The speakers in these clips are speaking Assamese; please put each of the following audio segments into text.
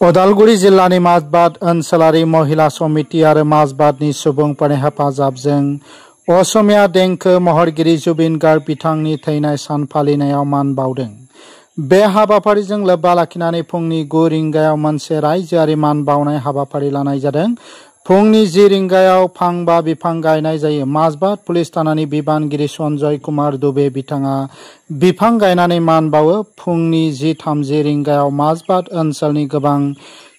उदालगुरि जिल्लानि माजबाद ओनसोलारि महिला समिति आरो माजबादनि सुबुंफोरनि हेफाजाबजों असमिया देंखो महरगिरि जुबिन गार्ग बिथांनि थैनाय सान फालिनायाव मान बाउदों। बे हाबाफारिजों लोब्बा लाखिनानै फुंनि 9 रिंगायाव मोनसे रायजोआरि मान बाउनाय हाबाफारि लानाय जादों। फुंनि 10 रिंगायाव फांबा बिफां गायनाय जायो। माजबाद पुलिस थानानि बिबानगिरि सन्जय कुमार दुबे बिथाङा बिफां गायनानै मान बावो। फुंनि 10:30 रिंगायाव माजबाद ओनसोलनि गोबां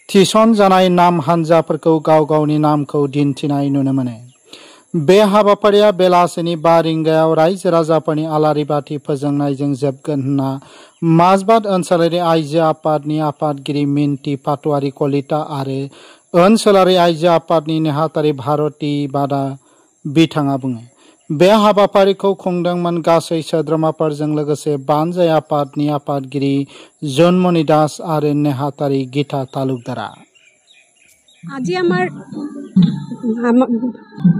थिसनजानाय नाम हान्जाफोरखौ गाव गावनि नामखौ दिन्थिनाय नुनो मोनो। बे हाबाफारिया बेलासिनि 5 रिंगायाव रायजो राजाफोरनि आलारि बाथि फोजोंनायजों जोबगोन होनना माजबाद ओनसोलारि आइजो आफादनि आफादगिरि मिन्थि पाटवारी कलिता आरो ओनसोलारि आइजो आफादनि नेहाथारि भारती बादा बिथाङा बुङो। बे हाबाफारिखौ खुंदोंमोन गासै सोद्रोमाफोरजों लोगोसे बानजाय आफादनि आफादगिरि जन्मनि दास आरो नेहाथारि गीता तालुकदारा। আজি আমাৰ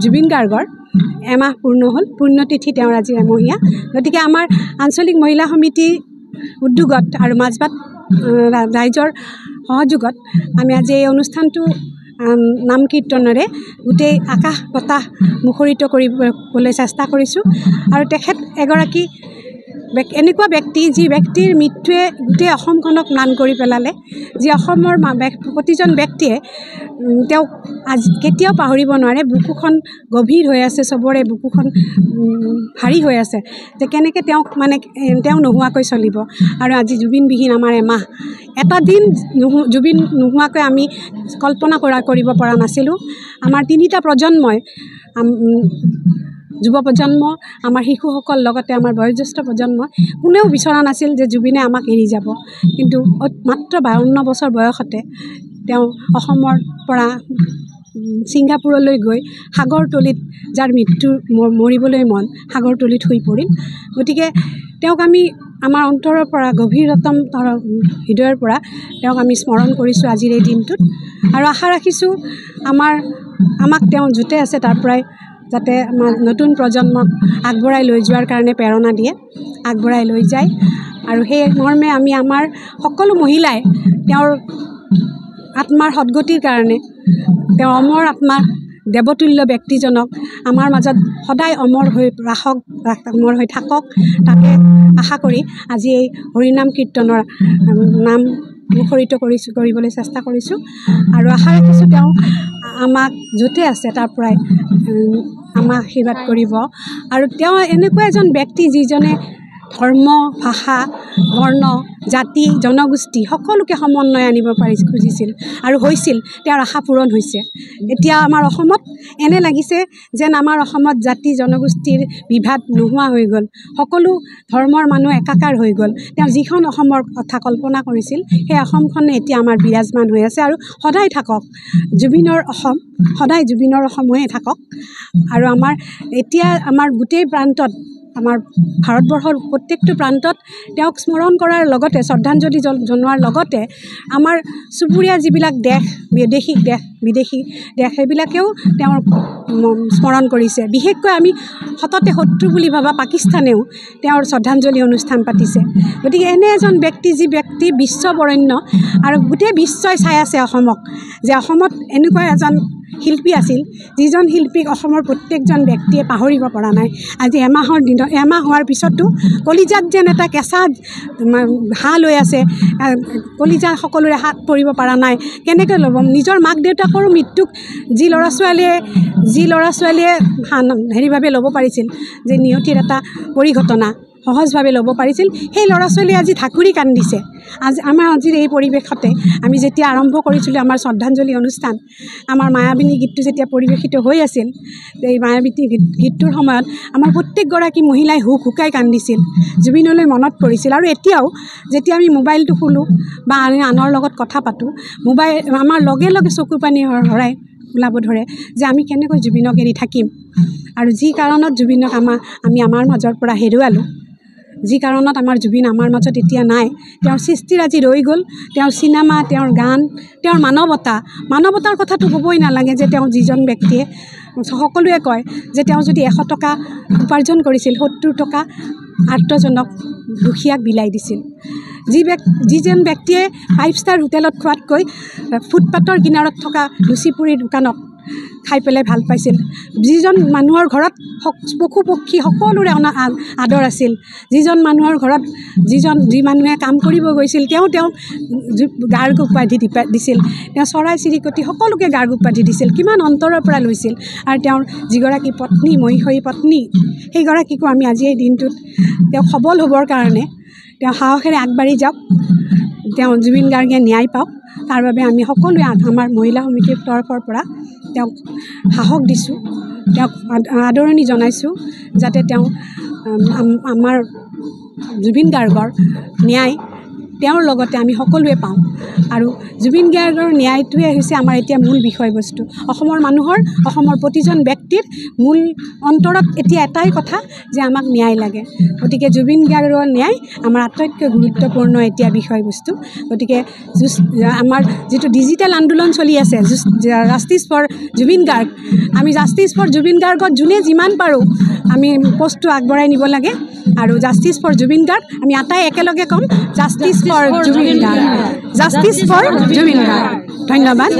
জুবিন গাৰ্গৰ এমাহ পূৰ্ণ হ'ল। পুণ্যতিথি তেওঁৰ আজি এমহীয়া। গতিকে আমাৰ আঞ্চলিক মহিলা সমিতি উদ্যোগত আৰু মাজবাদ ৰাইজৰ সহযোগত আমি আজি এই অনুষ্ঠানটো নাম কীৰ্তনেৰে গোটেই আকাশ বতাহ মুখৰিত কৰিবলৈ চেষ্টা কৰিছোঁ। আৰু তেখেত এগৰাকী এনেকুৱা ব্যক্তি যি ব্যক্তিৰ মৃত্যুৱে গোটেই অসমখনক ম্লান কৰি পেলালে, যি অসমৰ প্ৰতিজন ব্যক্তিয়ে তেওঁক আজি কেতিয়াও পাহৰিব নোৱাৰে। বুকুখন গভীৰ হৈ আছে, চবৰে বুকুখন ভাৰী হৈ আছে যে কেনেকৈ তেওঁক তেওঁ নোহোৱাকৈ চলিব। আৰু আজি জুবিনবিহীন আমাৰ এমাহ, এটা দিন জুবিন নোহোৱাকৈ আমি কল্পনা কৰিব পৰা নাছিলোঁ। আমাৰ 3টা প্ৰজন্মই, যুৱ প্ৰজন্ম, আমাৰ শিশুসকল, লগতে আমাৰ বয়োজ্যেষ্ঠ প্ৰজন্ম কোনেও বিচৰা নাছিল যে জুবিনে আমাক এৰি যাব। কিন্তু মাত্ৰ 52 বছৰ বয়সতে তেওঁ অসমৰ পৰা ছিংগাপুৰলৈ গৈ সাগৰতলিত, যাৰ মৃত্যু মৰিবলৈ মন, সাগৰতলিত শুই পৰিল। গতিকে তেওঁক আমি আমাৰ অন্তৰৰ পৰা, গভীৰতম হৃদয়ৰ পৰা তেওঁক আমি স্মৰণ কৰিছোঁ আজিৰ এই দিনটোত। আৰু আশা ৰাখিছোঁ আমাক তেওঁ য'তে আছে তাৰ পৰাই যাতে আমাৰ নতুন প্ৰজন্মক আগবঢ়াই লৈ যোৱাৰ কাৰণে প্ৰেৰণা দিয়ে, আগবঢ়াই লৈ যায়। আৰু সেই মৰ্মে আমি আমাৰ সকলো মহিলাই তেওঁৰ আত্মাৰ সদ্গতিৰ কাৰণে, তেওঁৰ অমৰ আত্মাৰ দেৱতুল্য ব্যক্তিজনক আমাৰ মাজত সদায় অমৰ হৈ ৰাখক, অমৰ হৈ থাকক, তাকে আশা কৰি আজি এই হৰিনাম কীৰ্তনৰ নাম মুখৰিত কৰিবলৈ চেষ্টা কৰিছোঁ। আৰু আশা ৰাখিছোঁ তেওঁ আমাক য'তে আছে তাৰ পৰাই আমাক আশীৰ্বাদ কৰিব। আৰু তেওঁ এনেকুৱা এজন ব্যক্তি যিজনে ধৰ্ম, ভাষা, বৰ্ণ, জাতি, জনগোষ্ঠী সকলোকে সমন্বয় আনিব খুজিছিল আৰু হৈছিল। তেওঁৰ আশা পূৰণ হৈছে। এতিয়া আমাৰ অসমত এনে লাগিছে যেন আমাৰ অসমত জাতি জনগোষ্ঠীৰ বিভাদ নোহোৱা হৈ গ'ল, সকলো ধৰ্মৰ মানুহ একাকাৰ হৈ গ'ল। তেওঁ যিখন অসমৰ কথা কল্পনা কৰিছিল সেই অসমখনে এতিয়া আমাৰ বিৰাজমান হৈ আছে আৰু সদায় থাকক জুবিনৰ অসম, সদায় জুবিনৰ অসম হৈয়ে থাকক। আৰু এতিয়া আমাৰ গোটেই প্ৰান্তত, আমাৰ ভাৰতবৰ্ষৰ প্ৰত্যেকটো প্ৰান্তত তেওঁক স্মৰণ কৰাৰ লগতে, শ্ৰদ্ধাঞ্জলি জনোৱাৰ লগতে আমাৰ চুবুৰীয়া যিবিলাক দেশ, বিদেশী দেশ সেইবিলাকেও তেওঁৰ স্মৰণ কৰিছে। বিশেষকৈ আমি সততে শত্ৰু বুলি ভবা পাকিস্তানেও তেওঁৰ শ্ৰদ্ধাঞ্জলি অনুষ্ঠান পাতিছে। গতিকে এনে এজন ব্যক্তি, যি ব্যক্তি বিশ্ববৰেণ্য আৰু গোটেই বিশ্বই চাই আছে অসমক, যে অসমত এনেকুৱা এজন শিল্পী আছিল যিজন শিল্পীক অসমৰ প্ৰত্যেকজন ব্যক্তিয়ে পাহৰিব পৰা নাই। আজি এমাহ হোৱাৰ পিছতো কলিজাত যেন এটা কেঁচা হাঁহ লৈ আছে, কলিজা সকলোৰে হাত পৰিব পৰা নাই। কেনেকৈ ল'ব নিজৰ মাক দেউতাকৰো মৃত্যুক যি ল'ৰা ছোৱালীয়ে হেৰিভাৱে ল'ব পাৰিছিল, যে নিয়তিৰ এটা পৰিঘটনা সহজভাৱে ল'ব পাৰিছিল, সেই ল'ৰা ছোৱালীয়ে আজি ধাকুৰি কান্দিছে। আজিৰ এই পৰিৱেশতে আমি যেতিয়া আৰম্ভ কৰিছিলোঁ আমাৰ শ্ৰদ্ধাঞ্জলি অনুষ্ঠান, আমাৰ মায়াবিনী গীতটো যেতিয়া পৰিৱেশিত হৈ আছিল, এই মায়াবিনী গীতটোৰ সময়ত আমাৰ প্ৰত্যেকগৰাকী মহিলাই হুকাই কান্দিছিল, জুবিনলৈ মনত পৰিছিল। আৰু এতিয়াও যেতিয়া আমি মোবাইলটো খোলোঁ বা আনৰ লগত কথা পাতোঁ, আমাৰ লগে লগে চকু পানী ওলাব ধৰে যে আমি কেনেকৈ জুবিনক এৰি থাকিম। আৰু যি কাৰণত জুবিনক আমি আমাৰ মাজৰ পৰা হেৰুৱালোঁ, যি কাৰণত আমাৰ জুবিন আমাৰ মাজত এতিয়া নাই, তেওঁৰ সৃষ্টিৰ আজি ৰৈ গ'ল। তেওঁৰ চিনেমা, তেওঁৰ গান, তেওঁৰ মানৱতাৰ কথাটো ক'বই নালাগে, যে তেওঁ যিজন ব্যক্তিয়ে, সকলোৱে কয় যে তেওঁ যদি 100 টকা উপাৰ্জন কৰিছিল, 70 টকা আৰ্তজনক, দুখীয়াক বিলাই দিছিল। যিজন ব্যক্তিয়ে 5 ষ্টাৰ হোটেলত খোৱাতকৈ ফুটপাথৰ কিনাৰত থকা লুচি পুৰি দোকানত খাই পেলাই ভাল পাইছিল, যিজন মানুহৰ ঘৰত পশু পক্ষী সকলোৰে আদৰ আছিল, যিজন মানুহৰ ঘৰত যি মানুহে কাম কৰিব গৈছিল তেওঁ গাৰ্গ উপাধি দিছিল, তেওঁ চৰাই চিৰিকটি সকলোকে গাৰ্গ উপাধি দিছিল, কিমান অন্তৰৰ পৰা লৈছিল। আৰু তেওঁৰ যিগৰাকী পত্নী মহিষী পত্নী সেইগৰাকীকো আমি আজি এই দিনটোত তেওঁ সবল হ'বৰ কাৰণে তেওঁ সাহসেৰে আগবাঢ়ি যাওক, তেওঁ জুবিন গাৰ্গে ন্যায় পাওক, তাৰ বাবে আমি সকলোৱে আমাৰ মহিলা সমিতিৰ তৰফৰ পৰা তেওঁক সাহস দিছোঁ, তেওঁক আদৰণি জনাইছোঁ, যাতে তেওঁ আমাৰ জুবিন গাৰ্গৰ ন্যায় তেওঁৰ লগতে আমি সকলোৱে পাওঁ। আৰু জুবিন গাৰ্গৰ ন্যায়টোৱে হৈছে আমাৰ এতিয়া মূল বিষয়বস্তু। অসমৰ মানুহৰ, অসমৰ প্ৰতিজন ব্যক্তিৰ মূল অন্তৰত এতিয়া এটাই কথা যে আমাক ন্যায় লাগে। গতিকে জুবিন গাৰ্গৰ ন্যায় আমাৰ আটাইতকৈ গুৰুত্বপূৰ্ণ এতিয়া বিষয়বস্তু। গতিকে আমাৰ যিটো ডিজিটেল আন্দোলন চলি আছে জাষ্টিছ ফৰ জুবিন গাৰ্গ, আমি জাষ্টিছ ফৰ জুবিন গাৰ্গত যোনে যিমান পাৰোঁ আমি পষ্টটো আগবঢ়াই নিব লাগে। আৰু জাষ্টিছ ফৰ জুবিন গাৰ্গ আমি আটাই একেলগে ক'ম, justice for Zubeen Garg, justice for Zubeen Garg. ধন্যবাদ।